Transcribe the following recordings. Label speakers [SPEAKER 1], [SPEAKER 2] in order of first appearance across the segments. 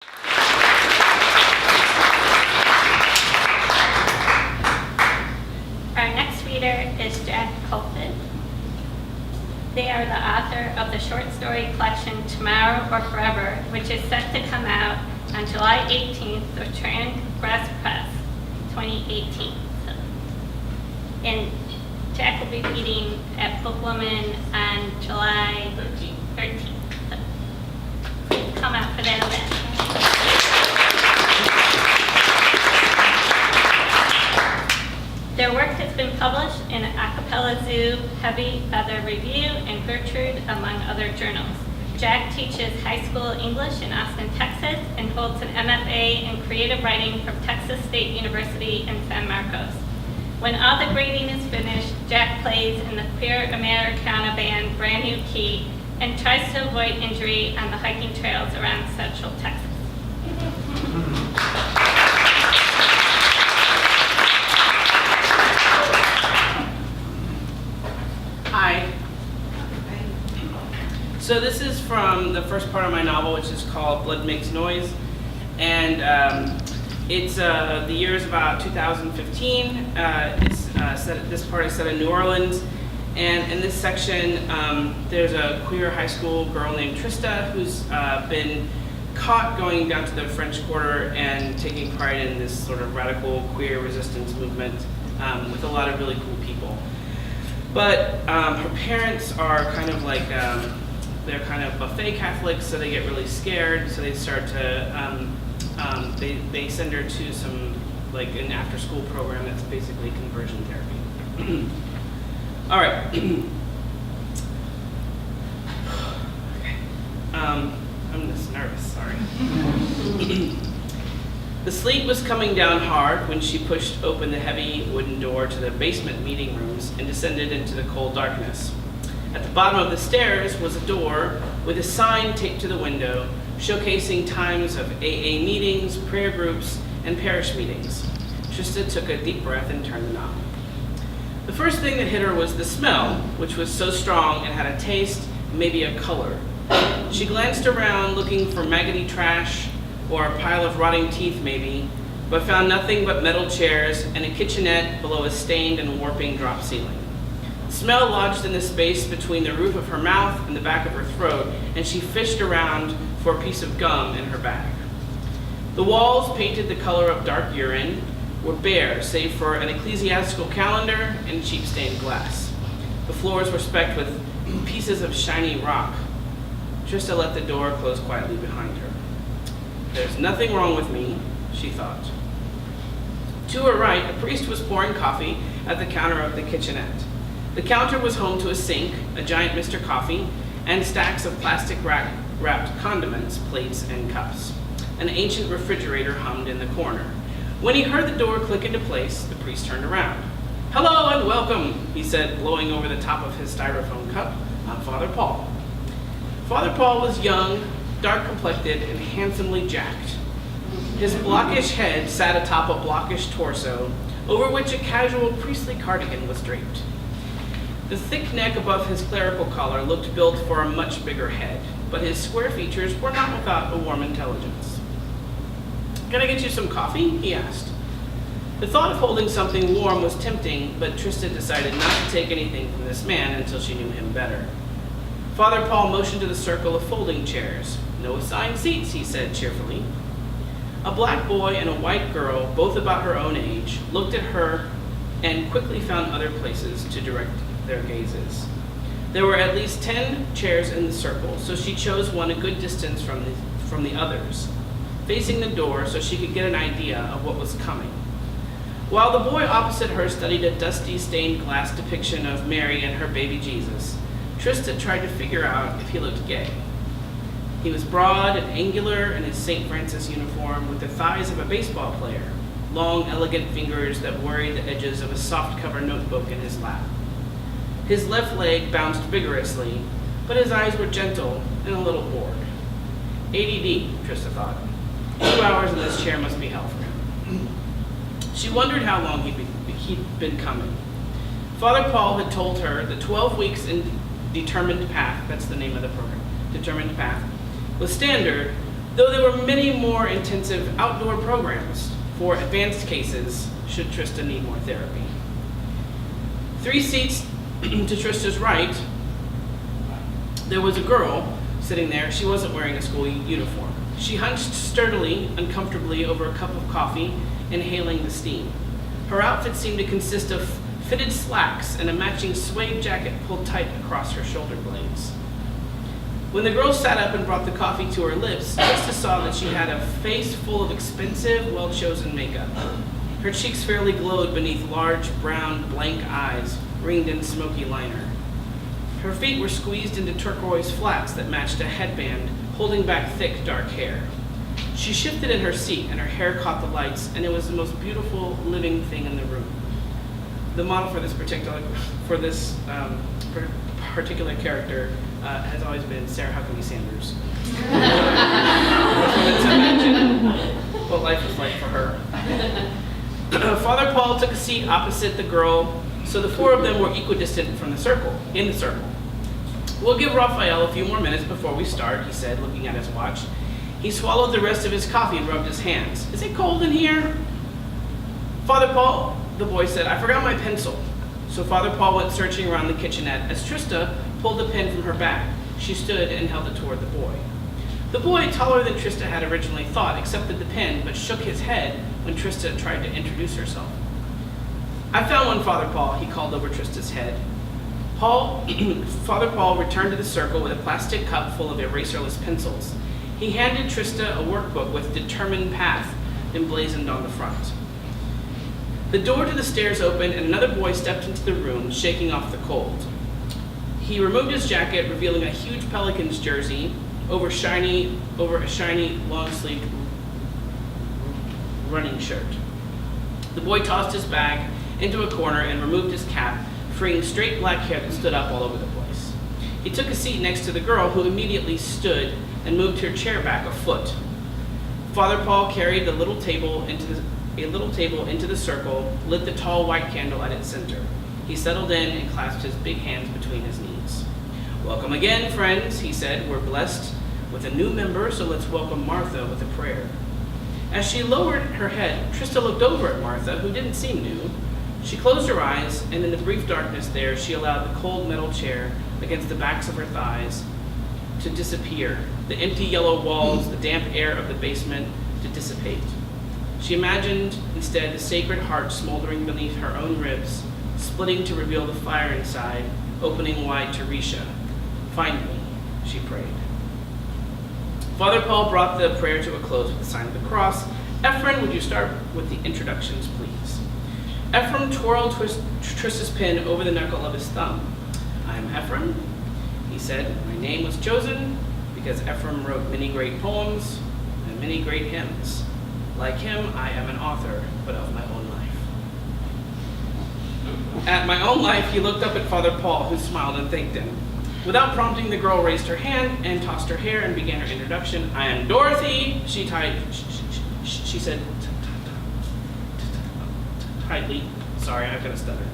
[SPEAKER 1] Our next reader is Jack Kaulfus. They are the author of the short story collection Tomorrow or Forever, which is set to come out on July 18th through Transgress Press, 2018. And Jack will be reading at Bookwoman on July 13th. So please come out for that event. Their work has been published in Acapella Zoo, Heavy Feather Review, and Gertrude, among other journals. Jack teaches high school English in Austin, Texas, and holds an MFA in creative writing from Texas State University in San Marcos. When all the grading is finished, Jack plays in the queer Americana band Brand New Key and tries to avoid injury on the hiking trails around Central Texas.
[SPEAKER 2] Hi. So this is from the first part of my novel, which is called Blood Makes Noise, and it's the year is about 2015. This part is set in New Orleans, and in this section, there's a queer high school girl named Trista who's been caught going down to the French Quarter and taking pride in this sort of radical queer resistance movement with a lot of really cool people. But her parents are kind of like, they're kind of buffet Catholics, so they get really scared, so they start to, they send her to some, like an after-school program that's basically conversion therapy. All right. Okay. I'm just nervous, sorry. The sleet was coming down hard when she pushed open the heavy wooden door to the basement meeting rooms and descended into the cold darkness. At the bottom of the stairs was a door with a sign taped to the window showcasing times of AA meetings, prayer groups, and parish meetings. Trista took a deep breath and turned the knob. The first thing that hit her was the smell, which was so strong and had a taste, maybe a color. She glanced around looking for maggoty trash, or a pile of rotting teeth maybe, but found nothing but metal chairs and a kitchenette below a stained and warping drop ceiling. The smell lodged in the space between the roof of her mouth and the back of her throat, and she fished around for a piece of gum in her bag. The walls, painted the color of dark urine, were bare save for an ecclesiastical calendar and cheap stained glass. The floors were specked with pieces of shiny rock. Trista let the door close quietly behind her. There's nothing wrong with me, she thought. To her right, a priest was pouring coffee at the counter of the kitchenette. The counter was home to a sink, a giant Mr. Coffee, and stacks of plastic wrapped condiments, plates, and cups. An ancient refrigerator hummed in the corner. When he heard the door click into place, the priest turned around. "Hello and welcome," he said, blowing over the top of his styrofoam cup. "I'm Father Paul." Father Paul was young, dark-complected, and handsomely jacked. His blockish head sat atop a blockish torso, over which a casual priestly cardigan was draped. The thick neck above his clerical collar looked built for a much bigger head, but his square features were not without a warm intelligence. "Can I get you some coffee?" he asked. The thought of holding something warm was tempting, but Trista decided not to take anything from this man until she knew him better. Father Paul motioned to the circle of folding chairs. "No assigned seats," he said cheerfully. A black boy and a white girl, both about her own age, looked at her and quickly found other places to direct their gazes. There were at least 10 chairs in the circle, so she chose one a good distance from the others, facing the door so she could get an idea of what was coming. While the boy opposite her studied a dusty stained glass depiction of Mary and her baby Jesus, Trista tried to figure out if he looked gay. He was broad and angular in his St. Francis uniform with the thighs of a baseball player, long, elegant fingers that worried the edges of a soft-cover notebook in his lap. His left leg bounced vigorously, but his eyes were gentle and a little bored. ADD, Trista thought. 2 hours in this chair must be hell for him. She wondered how long he'd been coming. Father Paul had told her that 12 weeks in Determined Path, that's the name of the program, Determined Path, was standard, though there were many more intensive outdoor programs for advanced cases should Trista need more therapy. 3 seats to Trista's right, there was a girl sitting there. She wasn't wearing a school uniform. She hunched sturdily, uncomfortably over a cup of coffee, inhaling the steam. Her outfit seemed to consist of fitted slacks and a matching suede jacket pulled tight across her shoulder blades. When the girl sat up and brought the coffee to her lips, Trista saw that she had a face full of expensive, well-chosen makeup. Her cheeks fairly glowed beneath large, brown, blank eyes, ringed in smoky liner. Her feet were squeezed into turquoise flats that matched a headband, holding back thick, dark hair. She shifted in her seat, and her hair caught the lights, and it was the most beautiful, living thing in the room. The model for this particular character has always been Sarah Huckabee Sanders. To imagine what life was like for her. Father Paul took a seat opposite the girl, so the 4 of them were equidistant in the circle. We'll give Raphael a few more minutes before we start, he said, looking at his watch. He swallowed the rest of his coffee and rubbed his hands. Is it cold in here? Father Paul, the boy said, I forgot my pencil. So Father Paul went searching around the kitchenette as Trista pulled the pen from her bag. She stood and held it toward the boy. The boy, taller than Trista had originally thought, accepted the pen but shook his head when Trista tried to introduce herself. I found one, Father Paul, he called over Trista's head. Father Paul returned to the circle with a plastic cup full of eraserless pencils. He handed Trista a workbook with Determined Path emblazoned on the front. The door to the stairs opened and another boy stepped into the room, shaking off the cold. He removed his jacket, revealing a huge Pelicans jersey over a shiny long-sleeved running shirt. The boy tossed his bag into a corner and removed his cap, freeing straight black hair that stood up all over the place. He took a seat next to the girl, who immediately stood and moved her chair back a foot. Father Paul carried a little table into the circle, lit the tall white candle at its center. He settled in and clasped his big hands between his knees. Welcome again, friends, he said. We're blessed with a new member, so let's welcome Martha with a prayer. As she lowered her head, Trista looked over at Martha, who didn't seem new. She closed her eyes, and in the brief darkness there, she allowed the cold metal chair against the backs of her thighs to disappear, the empty yellow walls, the damp air of the basement to dissipate. She imagined instead the Sacred Heart smoldering beneath her own ribs, splitting to reveal the fire inside, opening wide to Risha. Find me, she prayed. Father Paul brought the prayer to a close with the sign of the cross. Ephraim, would you start with the introductions, please? Ephraim twirled Trista's pen over the knuckle of his thumb. I'm Ephraim, he said. My name was chosen because Ephraim wrote many great poems and many great hymns. Like him, I am an author, but of my own life. At my own life, he looked up at Father Paul, who smiled and thanked him. Without prompting, the girl raised her hand and tossed her hair and began her introduction. I am Dorothy, she said tightly. Sorry, I've got a stutter.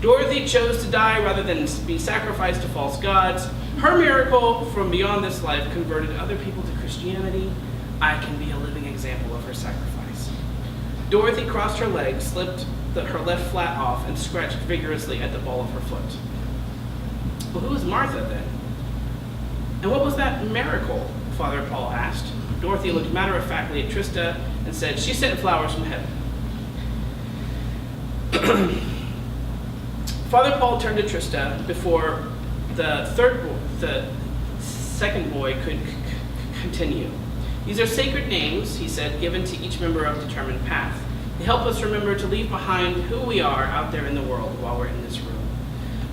[SPEAKER 2] Dorothy chose to die rather than be sacrificed to false gods. Her miracle from beyond this life converted other people to Christianity. I can be a living example of her sacrifice. Dorothy crossed her legs, slipped her left flat off, and scratched vigorously at the ball of her foot. Well, who was Martha then? And what was that miracle? Father Paul asked. Dorothy looked matter-of-factly at Trista and said, she sent flowers from heaven. Father Paul turned to Trista before the second boy could continue. These are sacred names, he said, given to each member of Determined Path. They help us remember to leave behind who we are out there in the world while we're in this room.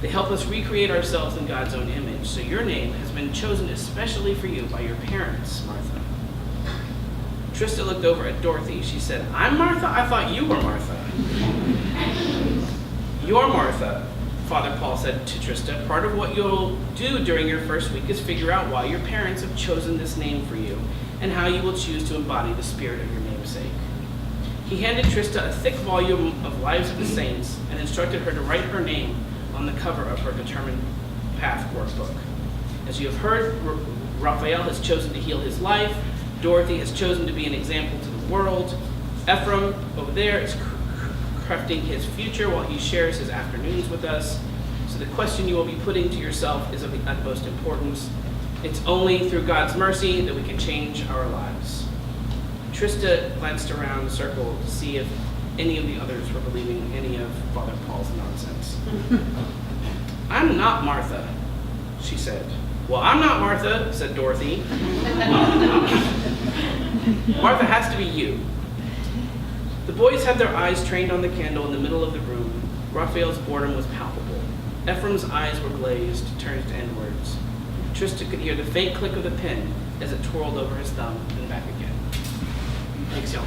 [SPEAKER 2] They help us recreate ourselves in God's own image. So your name has been chosen especially for you by your parents, Martha. Trista looked over at Dorothy. She said, I'm Martha? I thought you were Martha. You're Martha, Father Paul said to Trista. Part of what you'll do during your first week is figure out why your parents have chosen this name for you and how you will choose to embody the spirit of your namesake. He handed Trista a thick volume of Lives of the Saints and instructed her to write her name on the cover of her Determined Path workbook. As you have heard, Raphael has chosen to heal his life. Dorothy has chosen to be an example to the world. Ephraim, over there, is crafting his future while he shares his afternoons with us. So the question you will be putting to yourself is of the utmost importance. It's only through God's mercy that we can change our lives. Trista glanced around the circle to see if any of the others were believing any of Father Paul's nonsense. I'm not Martha, she said. Well, I'm not Martha, said Dorothy. Martha has to be you. The boys had their eyes trained on the candle in the middle of the room. Raphael's boredom was palpable. Ephraim's eyes were glazed, turned inwards. Trista could hear the faint click of the pen as it twirled over his thumb and back again. Thanks, y'all.